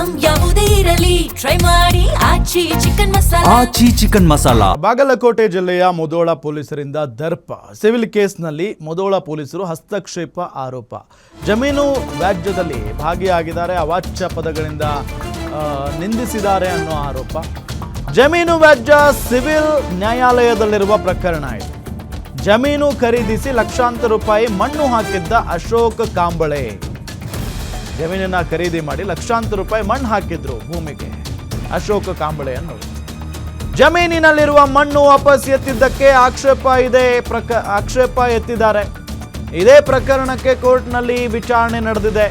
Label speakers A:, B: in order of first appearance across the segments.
A: Item ಯಾವುದೇ ಇರಲಿ try ಮಾಡಿ ಆಚಿ ಚಿಕನ್ ಮಸಾಲಾ.
B: ಬಾಗಲಕೋಟೆ ಜಿಲ್ಲೆಯ ಮುಧೋಳ ಪೊಲೀಸರಿಂದ ದರ್ಪ ಸಿವಿಲ್ ಕೇಸ್ನಲ್ಲಿ ಮುಧೋಳ ಪೊಲೀಸರು ಹಸ್ತಕ್ಷೇಪ ಆರೋಪ. ಜಮೀನು ವ್ಯಾಜ್ಯದಲ್ಲಿ ಭಾಗಿಯಾಗಿದ್ದಾರೆ, ಅವಾಚ್ಯ ಪದಗಳಿಂದ ನಿಂದಿಸಿದ್ದಾರೆ ಅನ್ನೋ ಆರೋಪ. ಜಮೀನು ವ್ಯಾಜ್ಯ ಸಿವಿಲ್ ನ್ಯಾಯಾಲಯದಲ್ಲಿರುವ ಪ್ರಕರಣ ಇದು. ಜಮೀನು ಖರೀದಿಸಿ ಲಕ್ಷಾಂತರ ರೂಪಾಯಿ ಮಣ್ಣು ಹಾಕಿದ್ದ ಅಶೋಕ್ ಕಾಂಬಳೆ. ಜಮೀನನ್ನ ಖರೀದಿ ಮಾಡಿ ಲಕ್ಷಾಂತರ ರೂಪಾಯಿ ಮಣ್ಣು ಹಾಕಿದ್ರು ಭೂಮಿಗೆ ಅಶೋಕ್ ಕಾಂಬಳೆ ಅನ್ನೋರು. ಜಮೀನಿನಲ್ಲಿರುವ ಮಣ್ಣು ವಾಪಸ್ ಎತ್ತಿದ್ದಕ್ಕೆ ಆಕ್ಷೇಪ ಎತ್ತಿದ್ದಾರೆ. ಇದೇ ಪ್ರಕರಣಕ್ಕೆ ಕೋರ್ಟ್ನಲ್ಲಿ ವಿಚಾರಣೆ ನಡೆದಿದೆ.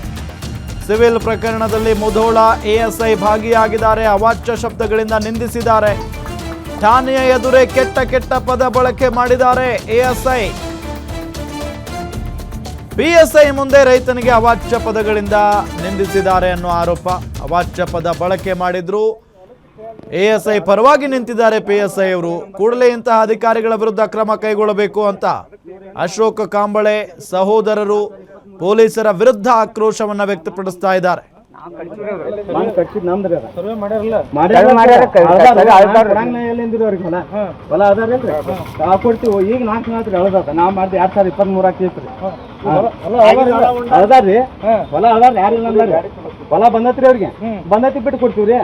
B: ಸಿವಿಲ್ ಪ್ರಕರಣದಲ್ಲಿ ಮುಧೋಳ ಎಎಸ್ಐ ಭಾಗಿಯಾಗಿದ್ದಾರೆ, ಅವಾಚ್ಯ ಶಬ್ದಗಳಿಂದ ನಿಂದಿಸಿದ್ದಾರೆ. ಠಾಣೆಯ ಎದುರೇ ಕೆಟ್ಟ ಪದ ಬಳಕೆ ಮಾಡಿದ್ದಾರೆ ಎಎಸ್ಐ. ಪಿಎಸ್ಐ ಮುಂದೆ ರೈತನಿಗೆ ಅವಾಚ್ಯ ಪದಗಳಿಂದ ನಿಂದಿಸಿದ್ದಾರೆ ಅನ್ನೋ ಆರೋಪ. ಅವಾಚ್ಯ ಪದ ಬಳಕೆ ಮಾಡಿದ್ರು. ಎಎಸ್ಐ ಪರವಾಗಿ ನಿಂತಿದ್ದಾರೆ ಪಿಎಸ್ಐ ಅವರು. ಕೂಡಲೇ ಇಂತಹ ಅಧಿಕಾರಿಗಳ ವಿರುದ್ಧ ಕ್ರಮ ಕೈಗೊಳ್ಳಬೇಕು ಅಂತ ಅಶೋಕ್ ಕಾಂಬಳೆ ಸಹೋದರರು ಪೊಲೀಸರ ವಿರುದ್ಧ ಆಕ್ರೋಶವನ್ನ ವ್ಯಕ್ತಪಡಿಸ್ತಾ ಇದ್ದಾರೆ.
C: ಈಗ 4 ಹೇಳ್ದ ನಾವ್ ಮಾಡಿದ್ 2023 ಹಾಕಿತ್ರಿ. ಅದಾರ್ರಿ ಹೊಲ ಅದಾರ ಯಾರಿಲ್ಲ ಅಂದಾರಿ. ಹೊಲ ಬಂದತ್ರಿ ಅವ್ರಿಗೆ ಬಂದತಿ ಬಿಟ್ಟು ಕೊಡ್ತೀವ್ರಿ.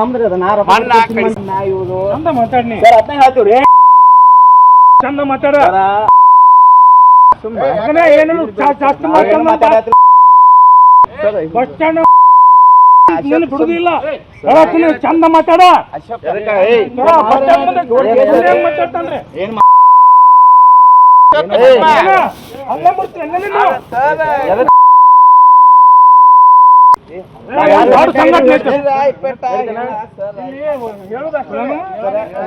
C: ನಮ್ದ್ರಿ ಅದ ಮಾತಾಡ್ನಿ ಹೇಳ್ತೀವ್ರಿ. ಚಂದ ಮಾತಾಡ ಬಸ್ ಸ್ಟ್ಯಾಂಡ್ ಬಿಡುದಿಲ್ಲ. ಚಂದ ಮಾತಾಡ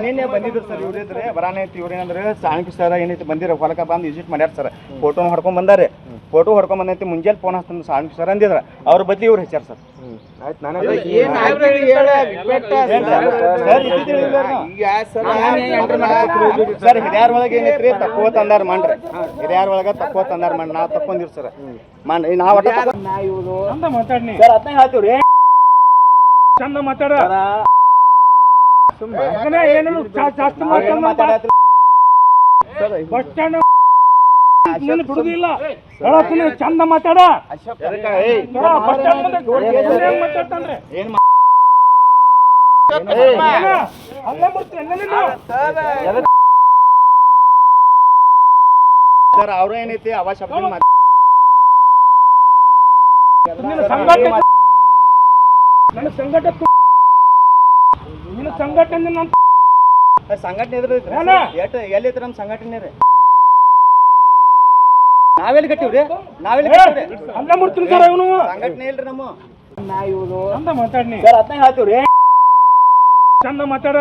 C: ನಿನ್ನೆ ಬಂದಿದ್ರು ಸರ್. ಇವ್ರಿದ್ರೆ ಬರಾನೇ ಐತಿ. ಇವ್ರೇನಂದ್ರೆ ಸಾಣಿಕೆ ಸರ್ ಏನೈತಿ ಬಂದಿರ ಹೊಲಕ ಬಂದು ವಿಸಿಟ್ ಮಾಡ್ಯಾರ ಸರ್. ಫೋಟೋ ಹೊಡ್ಕೊಂಡ್ ಬಂದಾರೆ. ಫೋಟೋ ಹೊಡ್ಕೊಂಡ್ ಬಂದೈತಿ. ಮುಂಜಾನೆ ಫೋನ್ ಹಚ್ತಂದು ಸಾಣಿಕೆ ಸರ್ ಅಂದಿದ್ರ. ಅವ್ರ ಬದ್ಲಿ ಇವ್ರು ಹೆಚ್ಚಾರ ಸರ್. ಸರ್ ಹಿರಿಯಾರ ಒಳಗೆ ಏನೈತ್ರಿ ತಕ್ಕೋ ತಂದಾರ ಮಾಡ್ರಿ. ಹಿರಿಯಾರ ಒಳಗ ತಕ್ಕೋ ತಂದಾರ ಮಾಡಿ ನಾವ್ ತಕ್ಕೊಂಡಿವ್ರಿ ಸರ್. ನಾವ್ ಮಾತಾಡ್ನಿ ಸರ್ ಅದನ್ನ ಹೇಳ್ತೀವ್ರಿ. ಚಂದ ಮಾತಾಡ ಬಸ್ ಸ್ಟ್ಯಾಂಡ್ ಬಿಡುದಿಲ್ಲ. ಚಂದ ಮಾತಾಡ ಸರ್. ಅವ್ರ ಏನೈತಿ ಅವ ಶಬ್ದ ಸಂಘಟನೆ ಎಲ್ಲಿತ್ತು ನಮ್ ಸಂಘಟನೆ ರೀ. ನಾವೆಲ್ಲಿ ಕಟ್ಟಿವ್ರಿ ಸಂಘಟನೆ ಇಲ್ರಿ ನಮ್ಮ ಮಾತಾಡ್ನಿ ಸರ್ ಅದನ್ನ ಹೇಳ್ತೀವ್ರಿ. ಚಂದ ಮಾತಾಡ